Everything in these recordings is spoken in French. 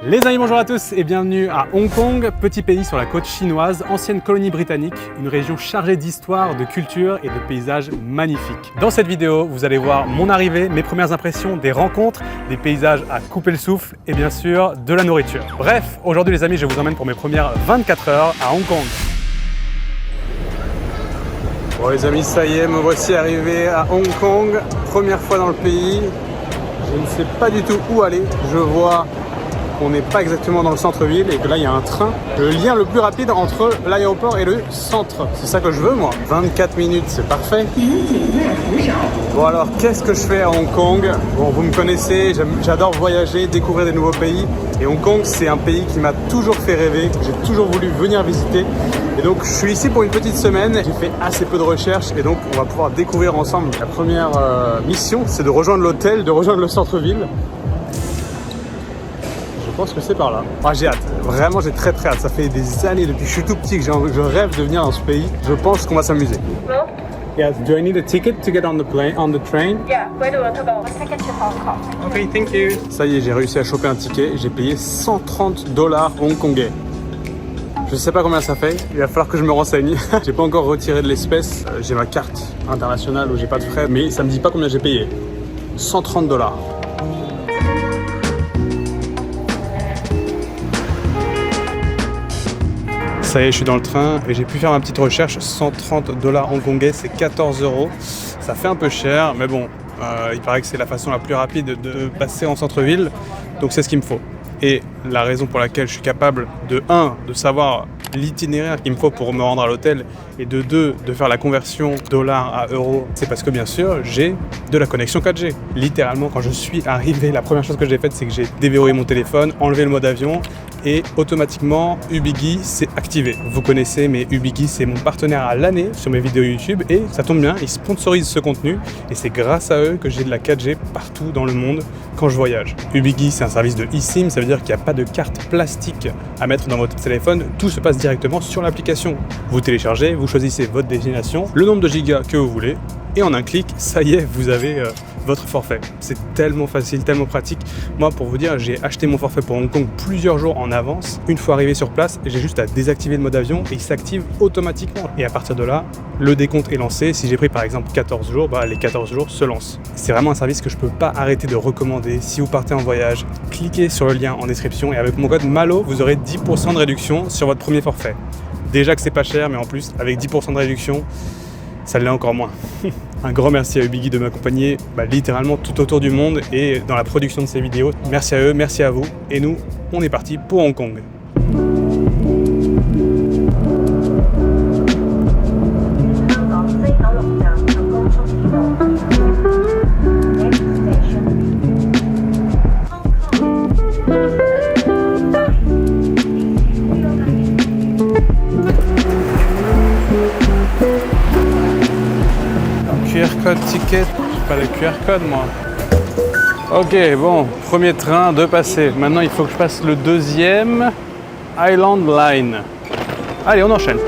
Les amis, bonjour à tous et bienvenue à Hong Kong, petit pays sur la côte chinoise, ancienne colonie britannique, une région chargée d'histoire, de culture et de paysages magnifiques. Dans cette vidéo, vous allez voir mon arrivée, mes premières impressions, des rencontres, des paysages à couper le souffle et bien sûr de la nourriture. Bref, aujourd'hui les amis, je vous emmène pour mes premières 24 heures à Hong Kong. Bon les amis, ça y est, me voici arrivé à Hong Kong, première fois dans le pays. Je ne sais pas du tout où aller, je vois qu'on n'est pas exactement dans le centre-ville et que là il y a un train. Le lien le plus rapide entre l'aéroport et le centre. C'est ça que je veux moi. 24 minutes, c'est parfait. Bon alors, qu'est-ce que je fais à Hong Kong? Bon, vous me connaissez, j'adore voyager, découvrir des nouveaux pays. Et Hong Kong, c'est un pays qui m'a toujours fait rêver, que j'ai toujours voulu venir visiter. Et donc, je suis ici pour une petite semaine. J'ai fait assez peu de recherches et donc on va pouvoir découvrir ensemble. La première mission, c'est de rejoindre l'hôtel, de rejoindre le centre-ville. Je pense que c'est par là. Ah, j'ai hâte, vraiment j'ai très hâte. Ça fait des années depuis que je suis tout petit que je rêve de venir dans ce pays. Je pense qu'on va s'amuser. Yes, do I need a ticket to get on the train? Yeah, where do you want to go? Ticket to Hong Kong. Okay, thank you. Ça y est, j'ai réussi à choper un ticket. J'ai payé 130 $ hongkongais. Je sais pas combien ça fait, il va falloir que je me renseigne. J'ai pas encore retiré de l'espèce. J'ai ma carte internationale où j'ai pas de frais, mais ça me dit pas combien j'ai payé. 130 $. Ça y est, je suis dans le train et j'ai pu faire ma petite recherche. 130 $ hongkongais, c'est 14 €. Ça fait un peu cher, mais bon, il paraît que c'est la façon la plus rapide de passer en centre-ville. Donc c'est ce qu'il me faut. Et la raison pour laquelle je suis capable de savoir l'itinéraire qu'il me faut pour me rendre à l'hôtel et de 2, de faire la conversion dollar à euro, c'est parce que bien sûr j'ai de la connexion 4G. Littéralement, quand je suis arrivé, la première chose que j'ai faite, c'est que j'ai déverrouillé mon téléphone, enlevé le mode avion et automatiquement Ubigi s'est activé. Vous connaissez, mais Ubigi c'est mon partenaire à l'année sur mes vidéos YouTube et ça tombe bien, ils sponsorisent ce contenu et c'est grâce à eux que j'ai de la 4G partout dans le monde quand je voyage. Ubigi c'est un service de eSIM, ça veut dire qu'il n'y a pas de carte plastique à mettre dans votre téléphone, tout se passe directement sur l'application. Vous téléchargez, vous choisissez votre destination, le nombre de gigas que vous voulez et en un clic, ça y est, vous avez votre forfait. C'est tellement facile, tellement pratique. Moi, pour vous dire, j'ai acheté mon forfait pour Hong Kong plusieurs jours en avance. Une fois arrivé sur place, j'ai juste à désactiver le mode avion et il s'active automatiquement. Et à partir de là, le décompte est lancé. Si j'ai pris par exemple 14 jours, les 14 jours se lancent. C'est vraiment un service que je ne peux pas arrêter de recommander. Si vous partez en voyage, cliquez sur le lien en description et avec mon code MALO, vous aurez 10% de réduction sur votre premier forfait. Déjà que c'est pas cher, mais en plus, avec 10% de réduction, ça l'est encore moins. Un grand merci à Ubigi de m'accompagner littéralement tout autour du monde et dans la production de ces vidéos. Merci à eux, merci à vous. Et nous, on est parti pour Hong Kong. QR code ticket, j'ai pas le QR code moi. Ok, bon, premier train de passer. Maintenant il faut que je passe le deuxième Island Line. Allez, on enchaîne.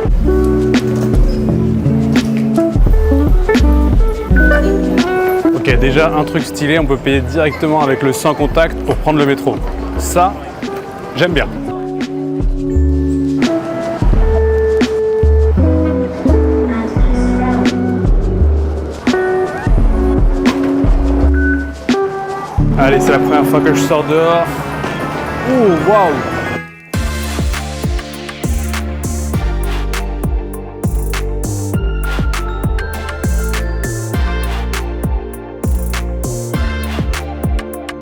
Ok, déjà un truc stylé, on peut payer directement avec le sans contact pour prendre le métro. Ça, j'aime bien. Allez, c'est la première fois que je sors dehors. Ouh, waouh!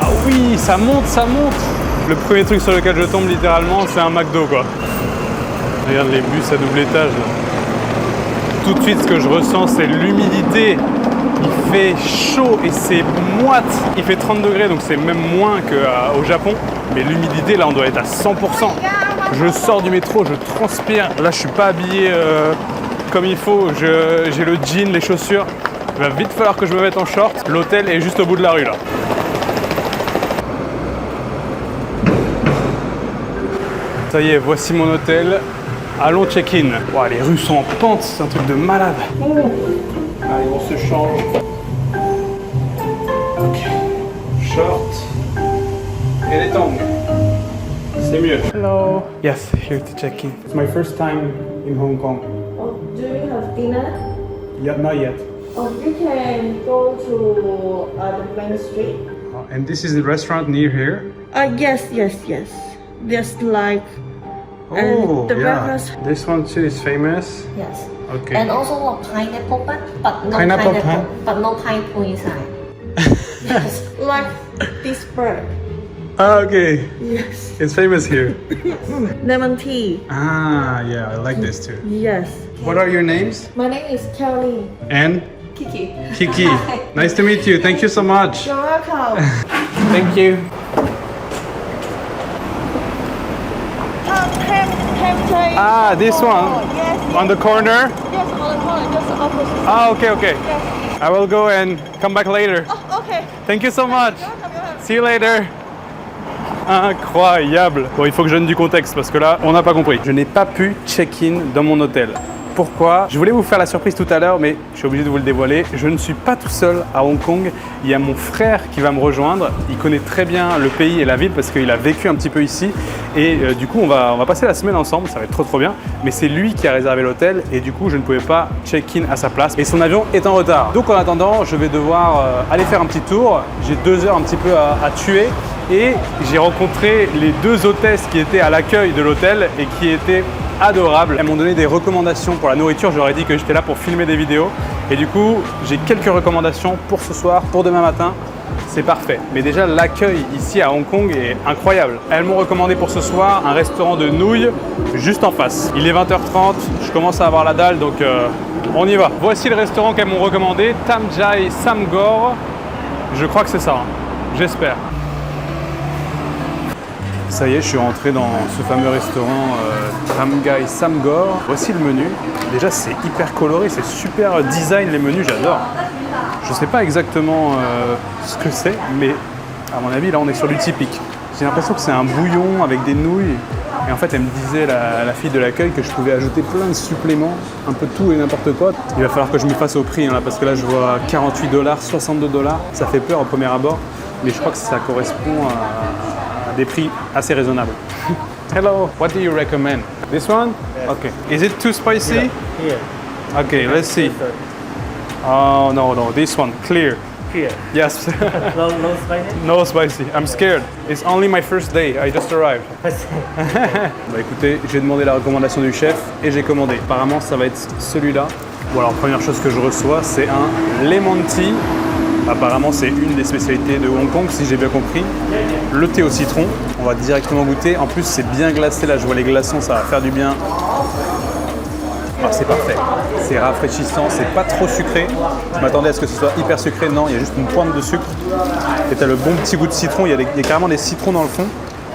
Ah oui, ça monte, ça monte! Le premier truc sur lequel je tombe littéralement, c'est un McDo quoi. Regarde les bus à double étage là. Tout de suite, ce que je ressens, c'est l'humidité. Il fait chaud et c'est moite. Il fait 30 degrés, donc c'est même moins qu'au Japon. Mais l'humidité, là, on doit être à 100%. Je sors du métro, je transpire. Là, je suis pas habillé comme il faut. J'ai le jean, les chaussures. Il va vite falloir que je me mette en short. L'hôtel est juste au bout de la rue, là. Ça y est, voici mon hôtel. Allons check-in. Wow, les rues sont en pente, c'est un truc de malade. Allez, on se change. Ok. Short et les tongs. c'est mieux. Hello. Yes, here to check in. It's my first time in Hong Kong. Oh, do you have dinner? Yeah, not yet. Oh, you can go to the main street. And this is the restaurant near here? Yes. There's like Oh, the yeah. breakfast. This one too is famous. Yes. Okay. And also a pineapple, but no Pineapple pineapple, pan? but no pineapple inside. Yes. Like this bird. Ah, okay. Yes. It's famous here. Lemon tea. Ah, yeah, I like this too. Yes. What are your names? My name is Kelly. And Kiki. Kiki. Nice to meet you. Thank you so much. You're welcome. Thank you. Ah, this one? Yes. On the corner? Yes, on the corner, just opposite. Ah, okay. Yes. I will go and come back later. Oh, okay. Thank you so much. You're welcome. See you later. Incroyable. Bon, il faut que je donne du contexte parce que là, on n'a pas compris. Je n'ai pas pu check-in dans mon hôtel. Pourquoi? Je voulais vous faire la surprise tout à l'heure, mais je suis obligé de vous le dévoiler. Je ne suis pas tout seul à Hong Kong. Il y a mon frère qui va me rejoindre. Il connaît très bien le pays et la ville parce qu'il a vécu un petit peu ici. Et du coup, on va passer la semaine ensemble. Ça va être trop bien. Mais c'est lui qui a réservé l'hôtel et du coup, je ne pouvais pas check-in à sa place. Et son avion est en retard. Donc en attendant, je vais devoir aller faire un petit tour. J'ai 2 heures un petit peu à tuer. Et j'ai rencontré les 2 hôtesses qui étaient à l'accueil de l'hôtel et qui étaient adorables. Elles m'ont donné des recommandations pour la nourriture. Je leur ai dit que j'étais là pour filmer des vidéos. Et du coup, j'ai quelques recommandations pour ce soir, pour demain matin. C'est parfait. Mais déjà, l'accueil ici à Hong Kong est incroyable. Elles m'ont recommandé pour ce soir un restaurant de nouilles juste en face. Il est 20h30, je commence à avoir la dalle, donc on y va. Voici le restaurant qu'elles m'ont recommandé, Tam Jai Samgor. Je crois que c'est ça, hein. J'espère. Ça y est, je suis rentré dans ce fameux restaurant Tam Jai Samgor. Voici le menu. Déjà, c'est hyper coloré, c'est super design les menus, j'adore. Je ne sais pas exactement ce que c'est, mais à mon avis, là, on est sur du typique. J'ai l'impression que c'est un bouillon avec des nouilles. Et en fait, elle me disait, la fille de l'accueil, que je pouvais ajouter plein de suppléments, un peu tout et n'importe quoi. Il va falloir que je m'y fasse au prix, hein, là, parce que là, je vois 48 $, 62 $. Ça fait peur au premier abord, mais je crois que ça correspond à des prix assez raisonnables. Hello, what do you recommend? This one? Yes. Okay. Is it too spicy? Here. Okay, let's see. Oh, no, this one, clear. Here. Yes. No spicy? No spicy. I'm scared. It's only my first day. I just arrived. Bah écoutez, j'ai demandé la recommandation du chef et j'ai commandé. Apparemment, ça va être celui-là. Bon alors, première chose que je reçois, c'est un lemon tea. Apparemment, c'est une des spécialités de Hong Kong, si j'ai bien compris. Le thé au citron, on va directement goûter. En plus, c'est bien glacé. Là, je vois les glaçons, ça va faire du bien. Oh, c'est parfait. C'est rafraîchissant, c'est pas trop sucré. Je m'attendais à ce que ce soit hyper sucré. Non, il y a juste une pointe de sucre. Et tu as le bon petit goût de citron. Il y a carrément des citrons dans le fond.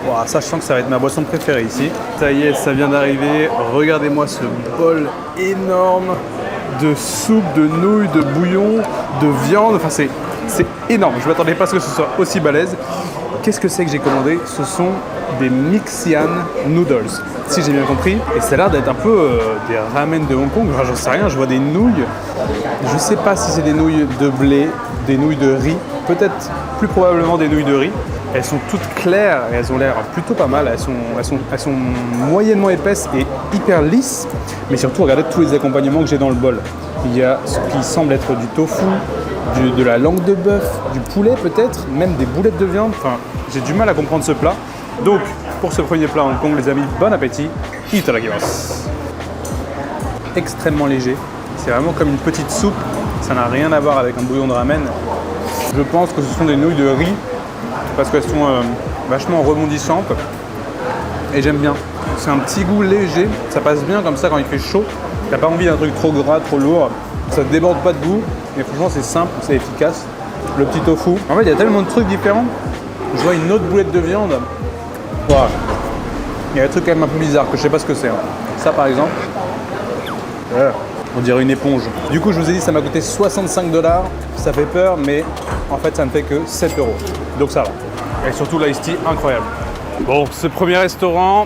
Wow, ça, je sens que ça va être ma boisson préférée ici. Ça y est, ça vient d'arriver. Regardez-moi ce bol énorme de soupe, de nouilles, de bouillon, de viande. Enfin, c'est énorme. Je ne m'attendais pas à ce que ce soit aussi balèze. Qu'est-ce que c'est que j'ai commandé? Ce sont des Mixian Noodles, si j'ai bien compris. Et ça a l'air d'être un peu des ramen de Hong Kong. Enfin, j'en sais rien, je vois des nouilles. Je ne sais pas si c'est des nouilles de blé, des nouilles de riz. Peut-être plus probablement des nouilles de riz. Elles sont toutes claires et elles ont l'air plutôt pas mal. Elles sont moyennement épaisses et hyper lisses. Mais surtout, regardez tous les accompagnements que j'ai dans le bol. Il y a ce qui semble être du tofu, de la langue de bœuf, du poulet peut-être, même des boulettes de viande. Enfin, j'ai du mal à comprendre ce plat. Donc, pour ce premier plat à Hong Kong, les amis, bon appétit. Itadakimasu. Extrêmement léger. C'est vraiment comme une petite soupe. Ça n'a rien à voir avec un bouillon de ramen. Je pense que ce sont des nouilles de riz parce qu'elles sont vachement rebondissantes. Et j'aime bien. C'est un petit goût léger. Ça passe bien comme ça quand il fait chaud. T'as pas envie d'un truc trop gras, trop lourd. Ça ne déborde pas de goût. Mais franchement, c'est simple, c'est efficace. Le petit tofu. En fait, il y a tellement de trucs différents. Je vois une autre boulette de viande. Wow. Il y a des trucs quand même un peu bizarres que je sais pas ce que c'est. Ça, par exemple. On dirait une éponge. Du coup, je vous ai dit, ça m'a coûté 65 $. Ça fait peur, mais en fait, ça ne fait que 7 €. Donc ça va. Et surtout, l'ice tea, incroyable. Bon, ce premier restaurant,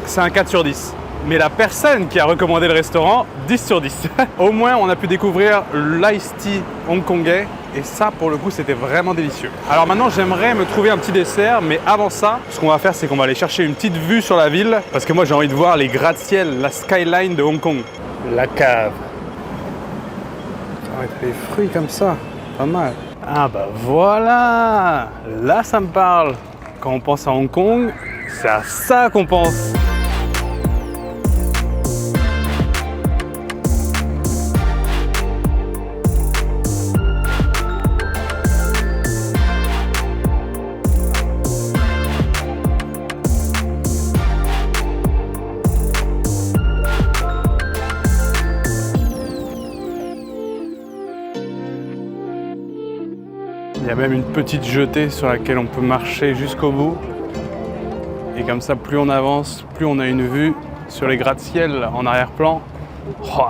c'est un 4 sur 10. Mais la personne qui a recommandé le restaurant, 10 sur 10. Au moins, on a pu découvrir l'ice tea hongkongais et ça pour le coup c'était vraiment délicieux. Alors maintenant j'aimerais me trouver un petit dessert, mais avant ça, ce qu'on va faire c'est qu'on va aller chercher une petite vue sur la ville, parce que moi j'ai envie de voir les gratte-ciel, la skyline de Hong Kong. La cave. Ah ouais, t'as les fruits comme ça, pas mal. Ah bah voilà, là ça me parle. Quand on pense à Hong Kong, c'est à ça qu'on pense. Il y a même une petite jetée sur laquelle on peut marcher jusqu'au bout. Et comme ça, plus on avance, plus on a une vue sur les gratte-ciel en arrière-plan. Oh,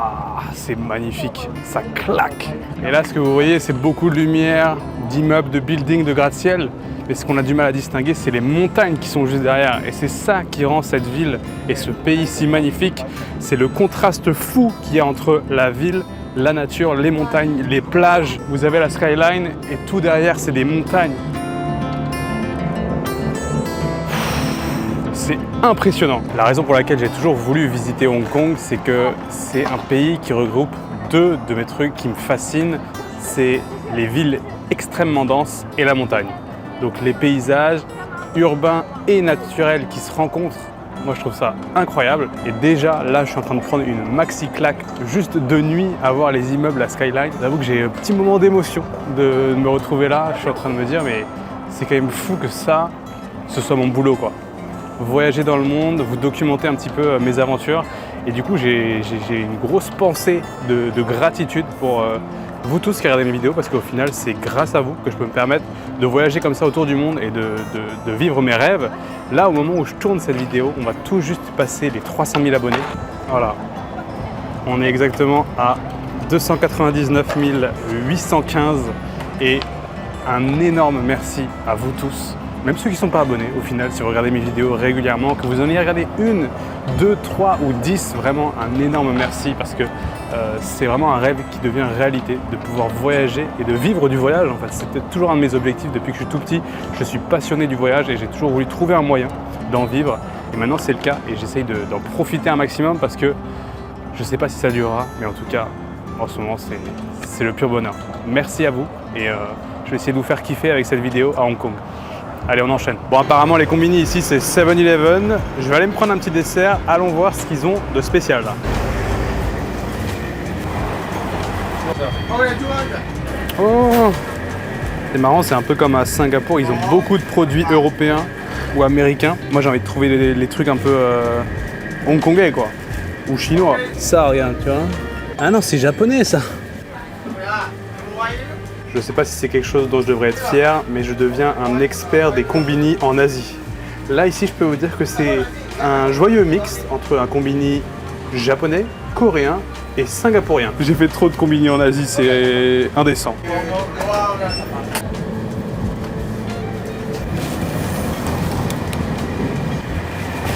c'est magnifique, ça claque. Et là, ce que vous voyez, c'est beaucoup de lumière, d'immeubles, de buildings, de gratte-ciel. Mais ce qu'on a du mal à distinguer, c'est les montagnes qui sont juste derrière. Et c'est ça qui rend cette ville et ce pays si magnifique. C'est le contraste fou qu'il y a entre la ville, la nature, les montagnes, les plages. Vous avez la skyline et tout derrière, c'est des montagnes. C'est impressionnant. La raison pour laquelle j'ai toujours voulu visiter Hong Kong, c'est que c'est un pays qui regroupe deux de mes trucs qui me fascinent. C'est les villes extrêmement denses et la montagne. Donc les paysages urbains et naturels qui se rencontrent, moi je trouve ça incroyable. Et déjà là je suis en train de prendre une maxi claque juste de nuit à voir les immeubles, la skyline. J'avoue que j'ai un petit moment d'émotion de me retrouver là. Je suis en train de me dire mais c'est quand même fou que ça, ce soit mon boulot quoi. Voyager dans le monde, vous documenter un petit peu mes aventures. Et du coup j'ai une grosse pensée de gratitude pour vous tous qui regardez mes vidéos, parce qu'au final c'est grâce à vous que je peux me permettre de voyager comme ça autour du monde et de vivre mes rêves. Là au moment où je tourne cette vidéo, on va tout juste passer les 300 000 abonnés. Voilà, on est exactement à 299 815 et un énorme merci à vous tous. Même ceux qui ne sont pas abonnés, au final, si vous regardez mes vidéos régulièrement, que vous en ayez regardé une, deux, trois ou 10, vraiment un énorme merci, parce que c'est vraiment un rêve qui devient réalité, de pouvoir voyager et de vivre du voyage. En fait, c'était toujours un de mes objectifs depuis que je suis tout petit. Je suis passionné du voyage et j'ai toujours voulu trouver un moyen d'en vivre. Et maintenant, c'est le cas et j'essaye d'en profiter un maximum parce que je ne sais pas si ça durera, mais en tout cas, en ce moment, c'est le pur bonheur. Merci à vous et je vais essayer de vous faire kiffer avec cette vidéo à Hong Kong. Allez, on enchaîne. Bon, apparemment, les combini ici, c'est 7-Eleven. Je vais aller me prendre un petit dessert. Allons voir ce qu'ils ont de spécial là. Oh, c'est marrant, c'est un peu comme à Singapour. Ils ont beaucoup de produits européens ou américains. Moi, j'ai envie de trouver les trucs un peu hongkongais, quoi. Ou chinois. Ça, regarde, tu vois. Ah non, c'est japonais, ça. Je ne sais pas si c'est quelque chose dont je devrais être fier, mais je deviens un expert des combini en Asie. Là, ici, je peux vous dire que c'est un joyeux mix entre un combini japonais, coréen et singapourien. J'ai fait trop de combini en Asie, c'est indécent.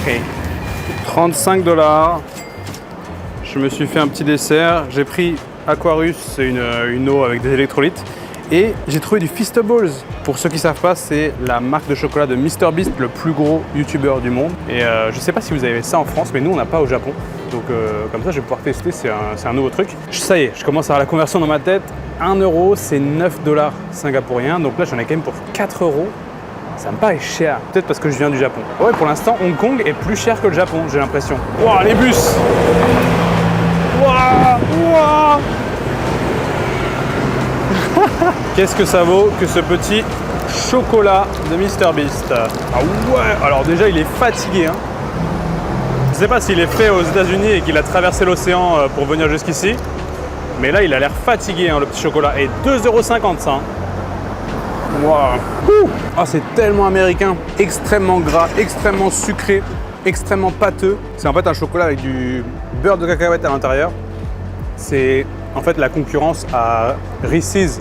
Ok, 35 $. Je me suis fait un petit dessert. J'ai pris Aquarius, c'est une eau avec des électrolytes. Et j'ai trouvé du Feastables. Pour ceux qui ne savent pas, c'est la marque de chocolat de MrBeast, le plus gros youtubeur du monde. Et je ne sais pas si vous avez ça en France, mais nous on n'a pas au Japon. Donc comme ça je vais pouvoir tester, c'est un nouveau truc. Ça y est, je commence à avoir la conversion dans ma tête. 1 €, c'est 9 $ singapouriens. Donc là j'en ai quand même pour 4 €. Ça me paraît cher. Peut-être parce que je viens du Japon. Ouais, pour l'instant, Hong Kong est plus cher que le Japon, j'ai l'impression. Waouh, les bus! Waouh! Waouh! Qu'est-ce que ça vaut que ce petit chocolat de MrBeast? Ah ouais, alors déjà il est fatigué. Hein. Je ne sais pas s'il est fait aux États-Unis et qu'il a traversé l'océan pour venir jusqu'ici. Mais là il a l'air fatigué hein, le petit chocolat. Et 2,50 € ça. Hein. Wow. Ah, c'est tellement américain. Extrêmement gras, extrêmement sucré, extrêmement pâteux. C'est en fait un chocolat avec du beurre de cacahuète à l'intérieur. C'est en fait la concurrence à Reese's,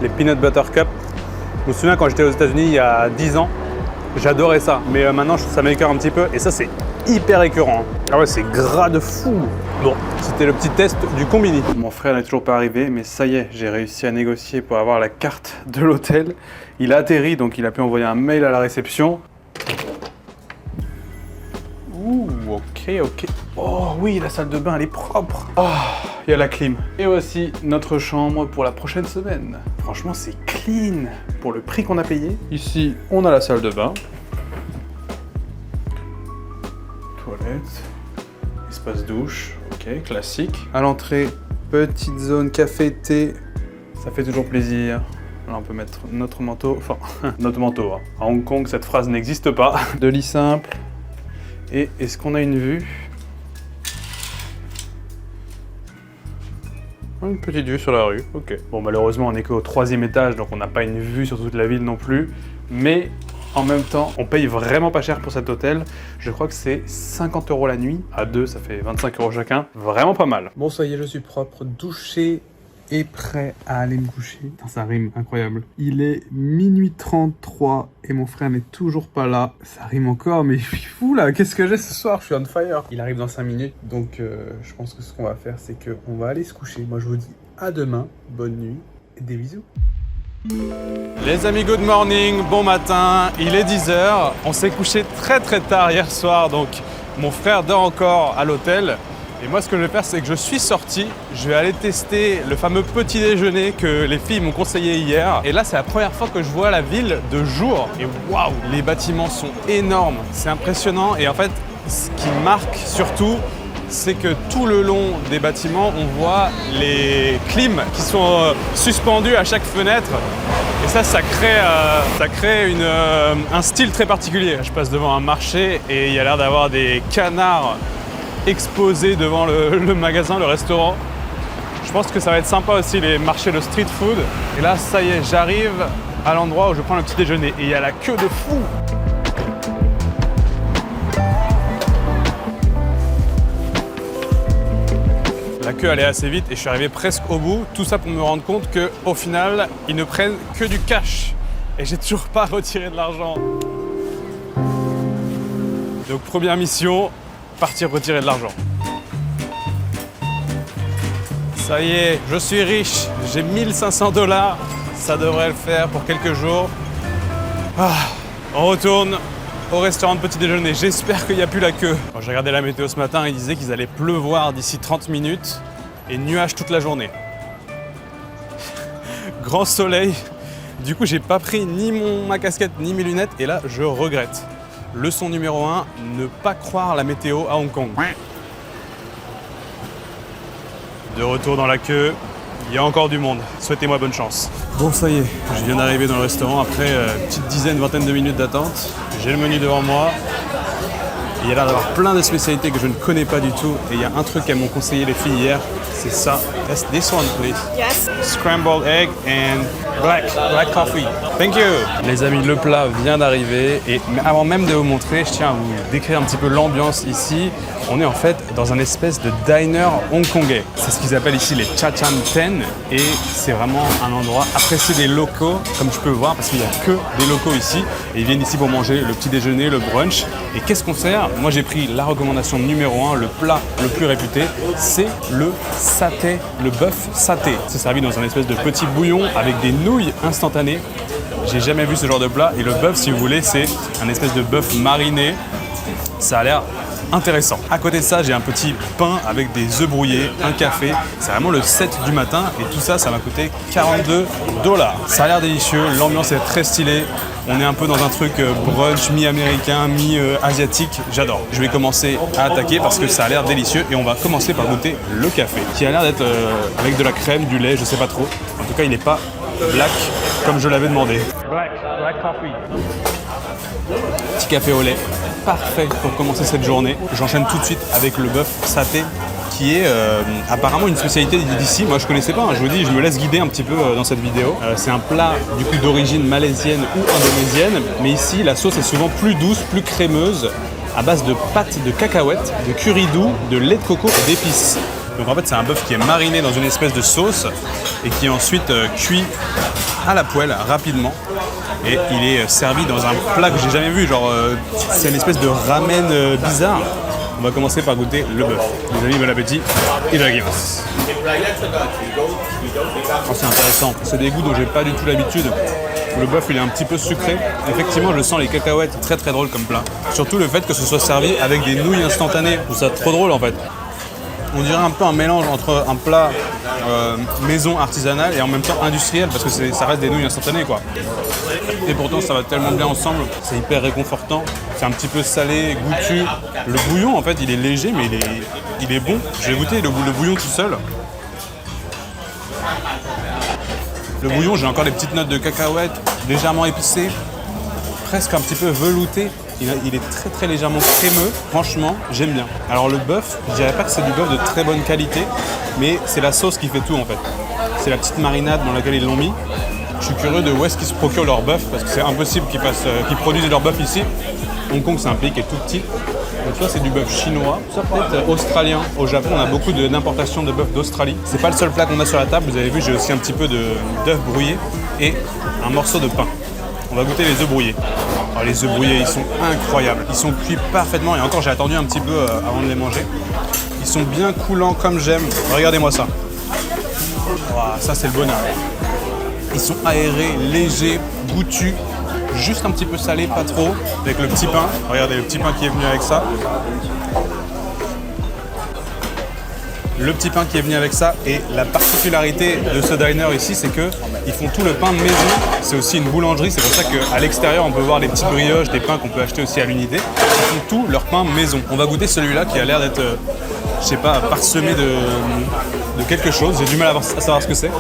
les Peanut Butter Cup. Je me souviens quand j'étais aux États-Unis il y a 10 ans, j'adorais ça. Mais maintenant ça m'écoeure un petit peu et ça c'est hyper écœurant. Ah ouais, c'est gras de fou. Bon, c'était le petit test du combini. Mon frère n'est toujours pas arrivé, mais ça y est, j'ai réussi à négocier pour avoir la carte de l'hôtel. Il a atterri, donc il a pu envoyer un mail à la réception. Ouh, ok. Oh oui, la salle de bain, elle est propre. Oh, il y a la clim. Et aussi notre chambre pour la prochaine semaine. Franchement, c'est clean pour le prix qu'on a payé. Ici, on a la salle de bain. Toilette. Espace douche. Ok, classique. À l'entrée, petite zone café-thé. Ça fait toujours plaisir. Là, on peut mettre notre manteau. Enfin, notre manteau. Hein. À Hong Kong, cette phrase n'existe pas. De lit simple. Et est-ce qu'on a une vue? Une petite vue sur la rue, ok. Bon, malheureusement, on n'est qu'au 3e étage, donc on n'a pas une vue sur toute la ville non plus. Mais en même temps, on paye vraiment pas cher pour cet hôtel. Je crois que c'est 50 € la nuit. À 2, ça fait 25 € chacun. Vraiment pas mal. Bon, ça y est, je suis propre, douché et prêt à aller me coucher. Putain, ça rime, incroyable. Il est minuit 33 et mon frère n'est toujours pas là. Ça rime encore, mais je suis fou là. Qu'est-ce que j'ai ce soir? Je suis on fire. Il arrive dans 5 minutes, donc je pense que ce qu'on va faire, c'est qu'on va aller se coucher. Moi, je vous dis à demain, bonne nuit et des bisous. Les amis, good morning, bon matin. Il est 10 h. On s'est couché très tard hier soir, donc mon frère dort encore à l'hôtel. Et moi, ce que je vais faire, c'est que je suis sorti. Je vais aller tester le fameux petit déjeuner que les filles m'ont conseillé hier. Et là, c'est la première fois que je vois la ville de jour. Et waouh, les bâtiments sont énormes. C'est impressionnant. Et en fait, ce qui marque surtout, c'est que tout le long des bâtiments, on voit les clims qui sont suspendus à chaque fenêtre. Et ça crée un style très particulier. Je passe devant un marché et il y a l'air d'avoir des canards exposés devant le magasin, le restaurant. Je pense que ça va être sympa aussi les marchés de street food. Et là, ça y est, j'arrive à l'endroit où je prends le petit déjeuner et il y a la queue de fou. La queue allait assez vite et je suis arrivé presque au bout. Tout ça pour me rendre compte qu'au final, ils ne prennent que du cash. Et j'ai toujours pas retiré de l'argent. Donc première mission, partir retirer de l'argent. Ça y est, je suis riche, j'ai 1500 $, ça devrait le faire pour quelques jours. On retourne au restaurant de petit déjeuner, j'espère qu'il n'y a plus la queue. Quand j'ai regardé la météo ce matin, il disait qu'il allait pleuvoir d'ici 30 minutes et nuages toute la journée. Grand soleil, du coup j'ai pas pris ni ma casquette ni mes lunettes et là je regrette. Leçon numéro 1, ne pas croire la météo à Hong Kong. De retour dans la queue, il y a encore du monde. Souhaitez-moi bonne chance. Bon, ça y est, je viens d'arriver dans le restaurant après une petite dizaine, vingtaine de minutes d'attente. J'ai le menu devant moi. Il y a l'air d'avoir plein de spécialités que je ne connais pas du tout. Et il y a un truc qu'elles m'ont conseillé les filles hier, c'est ça. That's this one, please. Yes. Scrambled egg and black coffee. Thank you. Les amis, le plat vient d'arriver et avant même de vous montrer, je tiens à vous décrire un petit peu l'ambiance ici. On est en fait dans un espèce de diner hongkongais. C'est ce qu'ils appellent ici les Cha Chan Ten et c'est vraiment un endroit apprécié des locaux, comme je peux voir, parce qu'il n'y a que des locaux ici et ils viennent ici pour manger le petit déjeuner, le brunch. Et qu'est-ce qu'on sert? Moi j'ai pris la recommandation numéro 1, le plat le plus réputé, c'est le saté, le bœuf saté. C'est servi dans un espèce de petit bouillon avec des nouilles instantanées. J'ai jamais vu ce genre de plat et le bœuf, si vous voulez, c'est un espèce de bœuf mariné. Ça a l'air intéressant. À côté de ça, j'ai un petit pain avec des œufs brouillés, un café. C'est vraiment le 7 du matin et tout ça, ça m'a coûté 42 $. Ça a l'air délicieux, l'ambiance est très stylée. On est un peu dans un truc brunch mi-américain, mi-asiatique. J'adore. Je vais commencer à attaquer parce que ça a l'air délicieux et on va commencer par goûter le café qui a l'air d'être avec de la crème, du lait, je sais pas trop. En tout cas, il n'est pas black comme je l'avais demandé. Black coffee. Petit café au lait. Parfait pour commencer cette journée. J'enchaîne tout de suite avec le bœuf saté qui est apparemment une spécialité d'ici. Moi je connaissais pas, hein. Je vous dis, je me laisse guider un petit peu dans cette vidéo. C'est un plat du coup d'origine malaisienne ou indonésienne, mais ici la sauce est souvent plus douce, plus crémeuse, à base de pâte de cacahuètes, de curry doux, de lait de coco et d'épices. Donc en fait, c'est un bœuf qui est mariné dans une espèce de sauce et qui est ensuite cuit à la poêle rapidement. Et il est servi dans un plat que j'ai jamais vu, genre c'est une espèce de ramen bizarre. On va commencer par goûter le bœuf. Les amis, bon appétit. Itadakimasu. Oh, c'est intéressant. C'est des goûts dont j'ai pas du tout l'habitude. Le bœuf, il est un petit peu sucré. Effectivement, je sens les cacahuètes. Très très drôle comme plat. Surtout le fait que ce soit servi avec des nouilles instantanées. Je trouve ça trop drôle en fait. On dirait un peu un mélange entre un plat maison artisanal et en même temps industriel parce que ça reste des nouilles instantanées quoi. Et pourtant ça va tellement bien ensemble, c'est hyper réconfortant, c'est un petit peu salé, goûtu. Le bouillon en fait il est léger mais il est bon. Je vais goûter le bouillon tout seul. Le bouillon, j'ai encore des petites notes de cacahuètes, légèrement épicées, presque un petit peu velouté. Il est très très légèrement crémeux, franchement j'aime bien. Alors le bœuf, je dirais pas que c'est du bœuf de très bonne qualité, mais c'est la sauce qui fait tout en fait. C'est la petite marinade dans laquelle ils l'ont mis. Je suis curieux de où est-ce qu'ils se procurent leur bœuf, parce que c'est impossible qu'ils produisent leur bœuf ici. Hong Kong c'est un pays qui est tout petit, donc ça c'est du bœuf chinois, ça peut-être australien. Au Japon on a beaucoup d'importations de bœuf d'Australie. C'est pas le seul plat qu'on a sur la table, vous avez vu j'ai aussi un petit peu d'œufs brouillés et un morceau de pain. On va goûter les œufs brouillés. Alors, les œufs brouillés, ils sont incroyables. Ils sont cuits parfaitement. Et encore, j'ai attendu un petit peu avant de les manger. Ils sont bien coulants comme j'aime. Regardez-moi ça. Wow, ça, c'est le bonheur. Ils sont aérés, légers, goûtus. Juste un petit peu salés, pas trop. Avec le petit pain. Regardez, le petit pain qui est venu avec ça. Le petit pain qui est venu avec ça. Et la particularité de ce diner ici, c'est qu'ils font tout le pain maison. C'est aussi une boulangerie, c'est pour ça qu'à l'extérieur, on peut voir des petites brioches, des pains qu'on peut acheter aussi à l'unité. Ils font tout leur pain maison. On va goûter celui-là qui a l'air d'être, je sais pas, parsemé de quelque chose. J'ai du mal à savoir ce que c'est.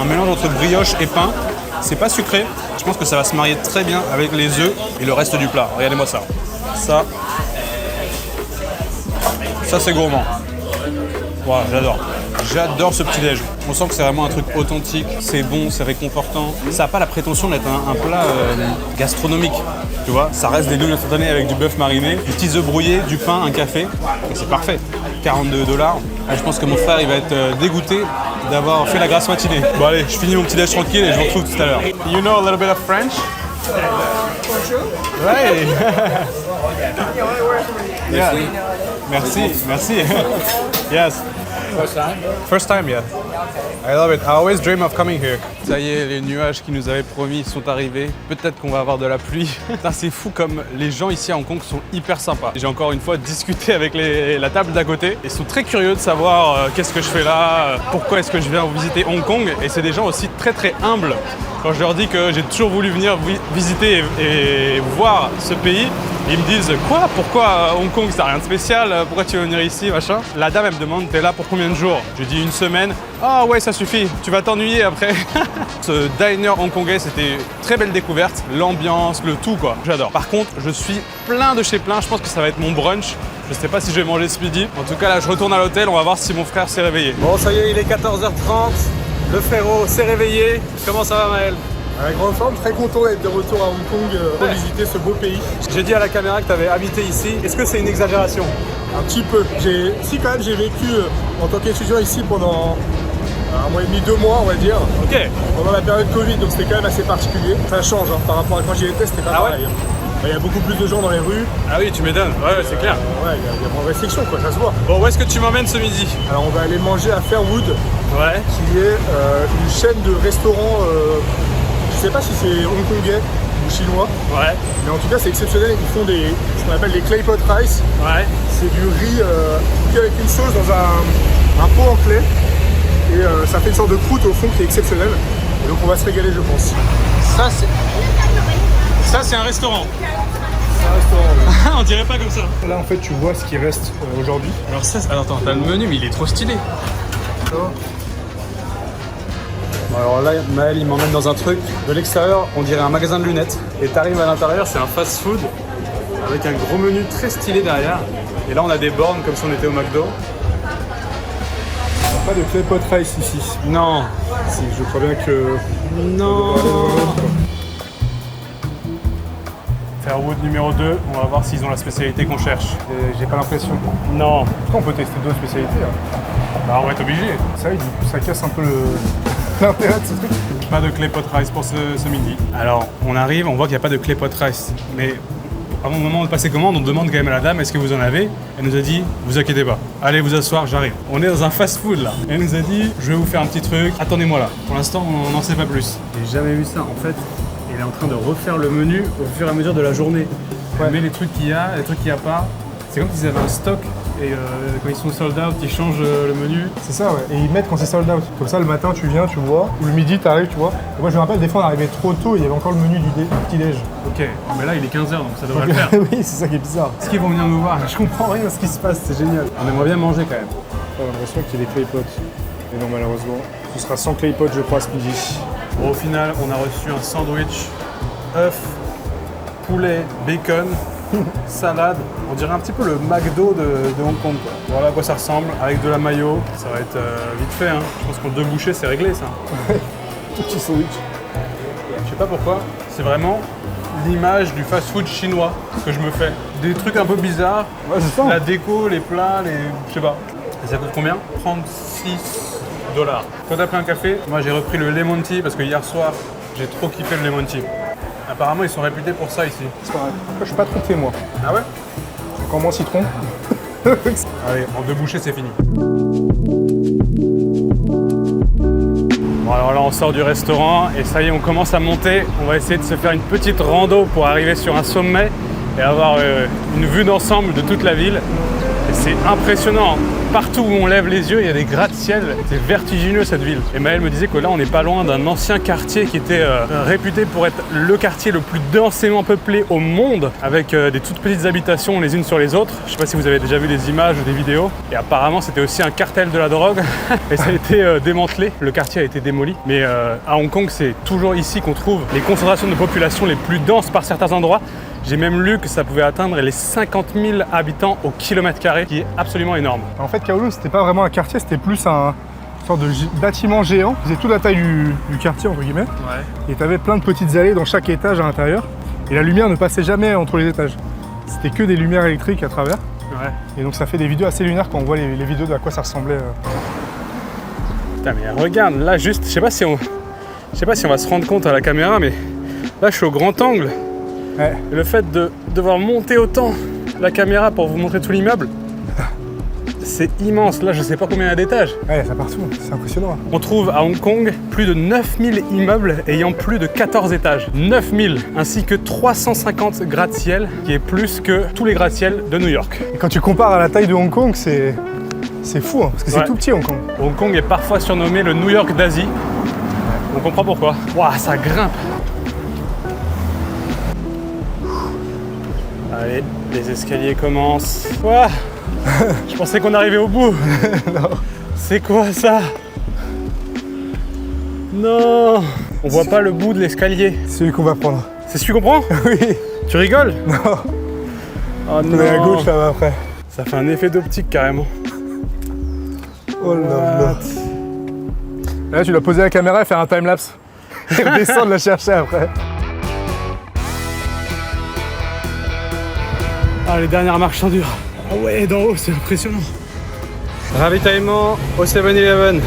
Un mélange entre brioche et pain. C'est pas sucré. Je pense que ça va se marier très bien avec les œufs et le reste du plat. Regardez-moi ça. Ça c'est gourmand. Wow, j'adore. J'adore ce petit-déj. On sent que c'est vraiment un truc authentique, c'est bon, c'est réconfortant. Ça n'a pas la prétention d'être un plat gastronomique. Tu vois, ça reste des nouilles instantanées avec du bœuf mariné, des petits œufs brouillés, du pain, un café. Et c'est parfait. $42. Je pense que mon frère il va être dégoûté d'avoir fait la grasse matinée. Bon allez, je finis mon petit-déj tranquille et je vous retrouve tout à l'heure. You know a little bit of French? Ouais. Yeah. Merci. Yes. First time, yeah. I love it. I always dream of coming here. Ça y est, les nuages qui nous avaient promis sont arrivés. Peut-être qu'on va avoir de la pluie. C'est fou comme les gens ici à Hong Kong sont hyper sympas. J'ai encore une fois discuté avec la table d'à côté. Ils sont très curieux de savoir qu'est-ce que je fais là, pourquoi est-ce que je viens visiter Hong Kong. Et c'est des gens aussi très très humbles. Quand je leur dis que j'ai toujours voulu venir visiter et voir ce pays, ils me disent quoi? Pourquoi Hong Kong? Ça n'a rien de spécial, pourquoi tu veux venir ici, machin? La dame elle me demande t'es là pour combien de jours? Je dis une semaine. Ah ouais ça suffit, tu vas t'ennuyer après. Ce diner hongkongais c'était une très belle découverte, l'ambiance, le tout quoi, j'adore. Par contre je suis plein de chez plein, je pense que ça va être mon brunch. Je sais pas si je vais manger ce midi. En tout cas là je retourne à l'hôtel, on va voir si mon frère s'est réveillé. Bon ça y est, il est 14h30, le frérot s'est réveillé. Comment ça va Maël? À grande forme, très content d'être de retour à Hong Kong pour visiter ce beau pays. J'ai dit à la caméra que tu avais habité ici. Est-ce que c'est une exagération? Un petit peu. Si quand même, j'ai vécu en tant qu'étudiant ici pendant 1 mois et demi, 2 mois, on va dire. Ok. Pendant la période Covid, donc c'était quand même assez particulier. Ça change par rapport à quand j'y étais, c'était pas pareil. Il y a beaucoup plus de gens dans les rues. Ah oui, tu m'étonnes. Ouais, c'est clair. Ouais, il y a moins de restrictions, quoi, ça se voit. Bon, où est-ce que tu m'emmènes ce midi? Alors, on va aller manger à Fairwood, ouais. Qui est une chaîne de restaurants. Je sais pas si c'est hongkongais ou chinois, ouais. Mais en tout cas c'est exceptionnel, ils font ce qu'on appelle des clay pot rice. Ouais. C'est du riz cuit avec une sauce dans un pot en clay et ça fait une sorte de croûte au fond qui est exceptionnelle. Et donc on va se régaler je pense. Ça c'est un restaurant. C'est un restaurant, oui. On dirait pas comme ça. Là en fait tu vois ce qui reste aujourd'hui. Alors ça, attends, t'as le menu mais il est trop stylé. Bon, alors là, Maël il m'emmène dans un truc. De l'extérieur, on dirait un magasin de lunettes. Et t'arrives à l'intérieur, c'est un fast-food avec un gros menu très stylé derrière. Et là, on a des bornes comme si on était au McDo. Il n'y a pas de clay pot rice ici. Non. Si, je crois bien que... Non. Fairwood numéro 2, on va voir s'ils ont la spécialité qu'on cherche. J'ai pas l'impression. Non. Pourquoi on peut tester d'autres spécialités hein. Bah on va être obligé. Ça, ça casse un peu l'intérêt de ce truc. Pas de clay pot rice pour ce midi. Alors on arrive, on voit qu'il n'y a pas de clay pot rice. Mais avant le moment de passer commande, on demande quand même à la dame est-ce que vous en avez. Elle nous a dit vous inquiétez pas, allez vous asseoir, j'arrive. On est dans un fast food là. Elle nous a dit je vais vous faire un petit truc, attendez-moi là. Pour l'instant on n'en sait pas plus. J'ai jamais vu ça en fait. Elle est en train de refaire le menu au fur et à mesure de la journée. Elle met les trucs qu'il y a, les trucs qu'il n'y a pas. C'est comme s'ils avaient un stock et quand ils sont sold out, ils changent le menu. C'est ça, ouais. Et ils mettent quand c'est sold out. Comme ça, le matin, tu viens, tu vois. Ou le midi, tu arrives, tu vois. Et moi, je me rappelle, des fois, on arrivait trop tôt et il y avait encore le menu du petit-déj. Ok, mais là, il est 15h, donc ça devrait le faire. Oui, c'est ça qui est bizarre. Est-ce qu'ils vont venir nous voir? Je comprends rien à ce qui se passe, c'est génial. On aimerait bien manger quand même. J'ai l'impression qu'il y a des clay pots. Mais non, malheureusement. Ce sera sans clay pot, je crois, ce midi. Bon, au final, on a reçu un sandwich, œuf, poulet, bacon, salade. On dirait un petit peu le McDo de Hong Kong, quoi. Voilà à quoi ça ressemble, avec de la mayo. Ça va être vite fait, hein. Je pense qu'en 2 bouchées, c'est réglé, ça. Petit sandwich. Je sais pas pourquoi, c'est vraiment l'image du fast-food chinois que je me fais. Des trucs un peu bizarres, Ouais, c'est ça. la déco, les plats, je sais pas. Et ça coûte combien? 36$. Toi t'as pris un café, moi j'ai repris le lemon tea parce que hier soir j'ai trop kiffé le lemon tea. Apparemment ils sont réputés pour ça ici. C'est pareil. Je suis pas trompé, moi. Ah ouais? Encore moins citron. Allez, en 2 bouchées c'est fini. Bon alors là on sort du restaurant et ça y est on commence à monter. On va essayer de se faire une petite rando pour arriver sur un sommet et avoir une vue d'ensemble de toute la ville. Et c'est impressionnant. Partout où on lève les yeux, il y a des gratte-ciel. C'est vertigineux cette ville. Et Maël me disait que là, on n'est pas loin d'un ancien quartier qui était réputé pour être le quartier le plus densément peuplé au monde, avec des toutes petites habitations les unes sur les autres. Je sais pas si vous avez déjà vu des images ou des vidéos. Et apparemment, c'était aussi un cartel de la drogue. Et ça a été démantelé. Le quartier a été démoli. Mais à Hong Kong, c'est toujours ici qu'on trouve les concentrations de population les plus denses par certains endroits. J'ai même lu que ça pouvait atteindre les 50 000 habitants au kilomètre carré, qui est absolument énorme. En fait, Kowloon, c'était pas vraiment un quartier, c'était plus une sorte de bâtiment géant. Il faisait toute la taille du quartier, entre guillemets. Ouais. Et tu avais plein de petites allées dans chaque étage à l'intérieur. Et la lumière ne passait jamais entre les étages. C'était que des lumières électriques à travers. Ouais. Et donc ça fait des vidéos assez lunaires quand on voit les vidéos de à quoi ça ressemblait. Putain, mais regarde, là juste, je sais pas si on va se rendre compte à la caméra, mais là je suis au grand angle. Ouais. Et le fait de devoir monter autant la caméra pour vous montrer tout l'immeuble, c'est immense. Là, je sais pas combien il y a d'étages. Ouais, ça part tout, c'est impressionnant. On trouve à Hong Kong plus de 9000 immeubles ayant plus de 14 étages. 9000, ainsi que 350 gratte-ciel, qui est plus que tous les gratte-ciel de New York. Et quand tu compares à la taille de Hong Kong, c'est fou, hein, parce que c'est Ouais. tout petit Hong Kong. Hong Kong est parfois surnommé le New York d'Asie. On comprend pourquoi. Waouh, ça grimpe. Allez, les escaliers commencent. Ouah, je pensais qu'on arrivait au bout. Non. C'est quoi ça? Non, on voit pas le bout de l'escalier. C'est celui qu'on va prendre. C'est celui qu'on prend? Oui. Tu rigoles? Non. Oh On est à gauche là-bas après. Ça fait un effet d'optique carrément. Oh là là. What? Là, tu dois poser la caméra et faire un timelapse. Et descendre la chercher après. Ah, les dernières marches sont dures. Ah ouais, d'en haut, c'est impressionnant. Ravitaillement au 7-Eleven.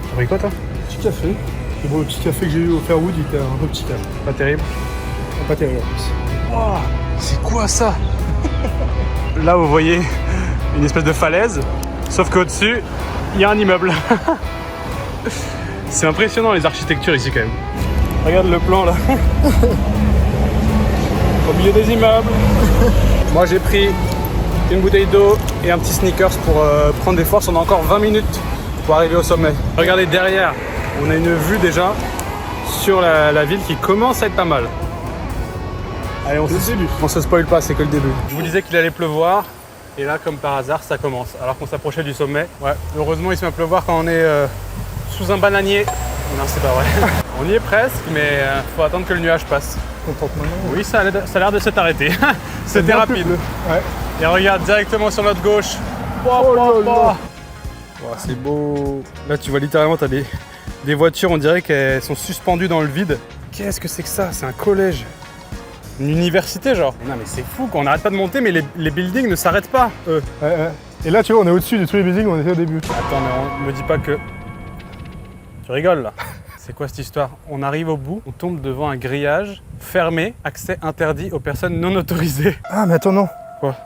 T'as pris quoi toi? Petit café. Et bon, le petit café que j'ai eu au Fairwood, il était un peu petit café. Pas terrible. Pas terrible en plus. Oh, c'est quoi ça? Là, vous voyez une espèce de falaise, sauf qu'au-dessus, il y a un immeuble. C'est impressionnant les architectures ici quand même. Regarde le plan là. Au milieu des immeubles. Moi j'ai pris une bouteille d'eau et un petit sneakers pour prendre des forces. On a encore 20 minutes pour arriver au sommet. Regardez derrière, on a une vue déjà sur la ville qui commence à être pas mal. Allez, on se spoil pas, c'est que le début. Je vous disais qu'il allait pleuvoir et là comme par hasard ça commence alors qu'on s'approchait du sommet. Ouais, heureusement il se met à pleuvoir quand on est sous un bananier. Non, c'est pas vrai. On y est presque, mais faut attendre que le nuage passe. Contente maintenant. Oui, ça a l'air de s'être arrêté. C'était rapide. Ouais. Et regarde directement sur notre gauche. Oh là là. Oh, c'est beau. Là, tu vois littéralement, t'as des voitures, on dirait qu'elles sont suspendues dans le vide. Qu'est-ce que c'est que ça? C'est un collège. Une université, genre. Non, mais c'est fou, qu'on n'arrête pas de monter, mais les buildings ne s'arrêtent pas, eux. Ouais. Et là, tu vois, on est au-dessus de tous les buildings où on était au début. Attends, mais on me dit pas que... Tu rigoles, là. C'est quoi cette histoire? On arrive au bout, on tombe devant un grillage fermé, accès interdit aux personnes non autorisées. Ah, mais attends, non. Quoi?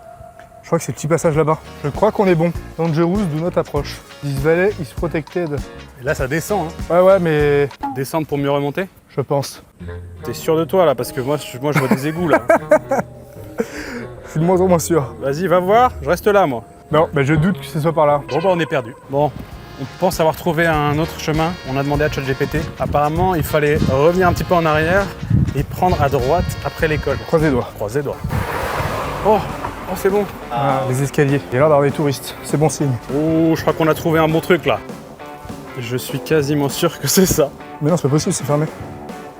Je crois que c'est le petit passage là-bas. Je crois qu'on est bon. Dangerous, do not approach. This valley is protected. Et là, ça descend, hein. Ouais, mais Descendre pour mieux remonter? je pense. T'es sûr de toi, là? Parce que moi, je vois des égouts, là. Je suis de moins en moins sûr. Vas-y, va voir, je reste là, moi. Non, mais je doute que ce soit par là. Bon, bah, on est perdu. Bon, on pense avoir trouvé un autre chemin. On a demandé à ChatGPT. Apparemment, il fallait revenir un petit peu en arrière et prendre à droite après l'école. Croise les doigts. Croise les doigts. Oh, c'est bon. Ah, les escaliers. Il y a l'air d'avoir des touristes. C'est bon signe. Oh, je crois qu'on a trouvé un bon truc, là. Je suis quasiment sûr que c'est ça. Mais non, c'est pas possible, c'est fermé.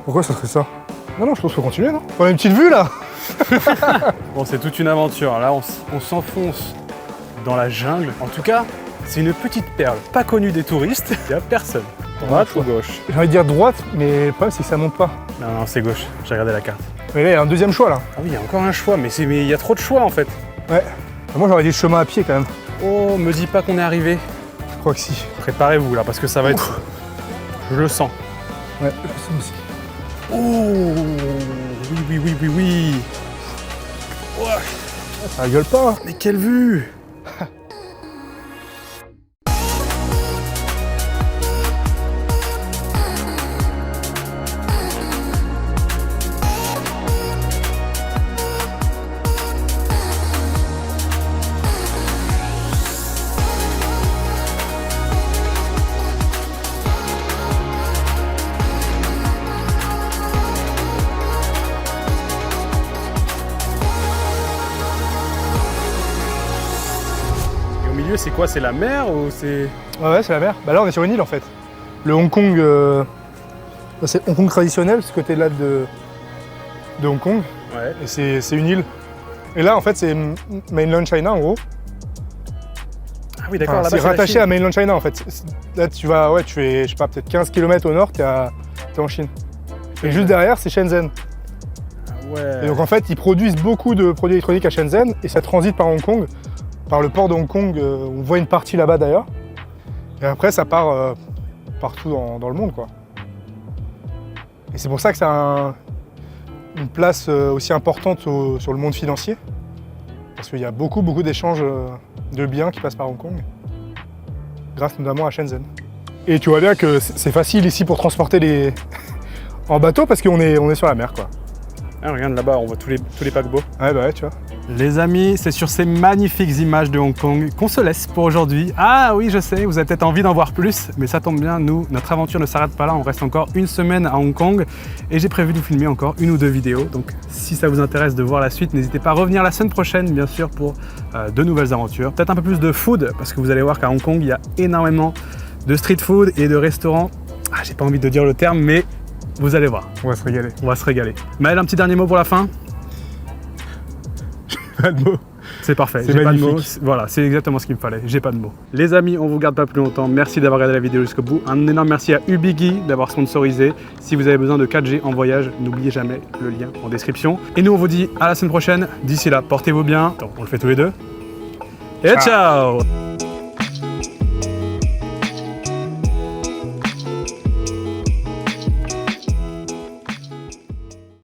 Pourquoi ça serait ça? Non, je pense qu'on peut continuer, non? On a une petite vue, là. Bon, c'est toute une aventure. Là, on s'enfonce dans la jungle. En tout cas, c'est une petite perle, pas connue des touristes. Il n'y a personne. Droite ou gauche? J'ai envie de dire droite, mais le problème, c'est que ça monte pas. Non, c'est gauche. J'ai regardé la carte. Mais là, il y a un deuxième choix, là. Ah oui, il y a encore un choix, mais il y a trop de choix, en fait. Ouais. Moi, j'aurais dit le chemin à pied, quand même. Oh, me dis pas qu'on est arrivé. Je crois que si. Préparez-vous, là, parce que ça va être... Je le sens. Ouais, je le sens aussi. Oh, oui. Ouais. Ça rigole pas, hein. Mais quelle vue! C'est quoi? C'est la mer ou c'est... Ouais, c'est la mer. Bah là, on est sur une île, en fait. Le Hong Kong... c'est Hong Kong traditionnel, ce côté-là de Hong Kong. Ouais. Et c'est une île. Et là, en fait, c'est Mainland China, en gros. Ah oui, d'accord. Enfin, là-bas, c'est rattaché à Mainland China, en fait. Là, tu fais, je sais pas, peut-être 15 km au nord, t'es en Chine. Et juste derrière, c'est Shenzhen. Ouais. Et donc, en fait, ils produisent beaucoup de produits électroniques à Shenzhen, et ça transite par Hong Kong. Par le port de Hong Kong, on voit une partie là-bas d'ailleurs. Et après, ça part partout dans le monde, quoi. Et c'est pour ça que ça a une place aussi importante sur le monde financier. Parce qu'il y a beaucoup d'échanges de biens qui passent par Hong Kong. Grâce notamment à Shenzhen. Et tu vois bien que c'est facile ici pour transporter les... en bateau parce qu'on est sur la mer, quoi. Ah, regarde là-bas, on voit tous les paquebots. Ouais, bah ouais, tu vois. Les amis, c'est sur ces magnifiques images de Hong Kong qu'on se laisse pour aujourd'hui. Ah oui, je sais, vous avez peut-être envie d'en voir plus, mais ça tombe bien, nous, notre aventure ne s'arrête pas là. On reste encore une semaine à Hong Kong et j'ai prévu de vous filmer encore une ou deux vidéos. Donc si ça vous intéresse de voir la suite, n'hésitez pas à revenir la semaine prochaine, bien sûr, pour de nouvelles aventures. Peut-être un peu plus de food, parce que vous allez voir qu'à Hong Kong, il y a énormément de street food et de restaurants. Ah, j'ai pas envie de dire le terme, mais vous allez voir. On va se régaler. On va se régaler. Maël, un petit dernier mot pour la fin? Pas de mots. C'est parfait, C'est j'ai pas de mots. magnifique. Voilà, c'est exactement ce qu'il me fallait, j'ai pas de mots. Les amis, on vous garde pas plus longtemps. Merci d'avoir regardé la vidéo jusqu'au bout. Un énorme merci à Ubigui d'avoir sponsorisé. Si vous avez besoin de 4G en voyage, n'oubliez jamais le lien en description. Et nous, on vous dit à la semaine prochaine. D'ici là, portez-vous bien. Attends, on le fait tous les deux. Et ciao.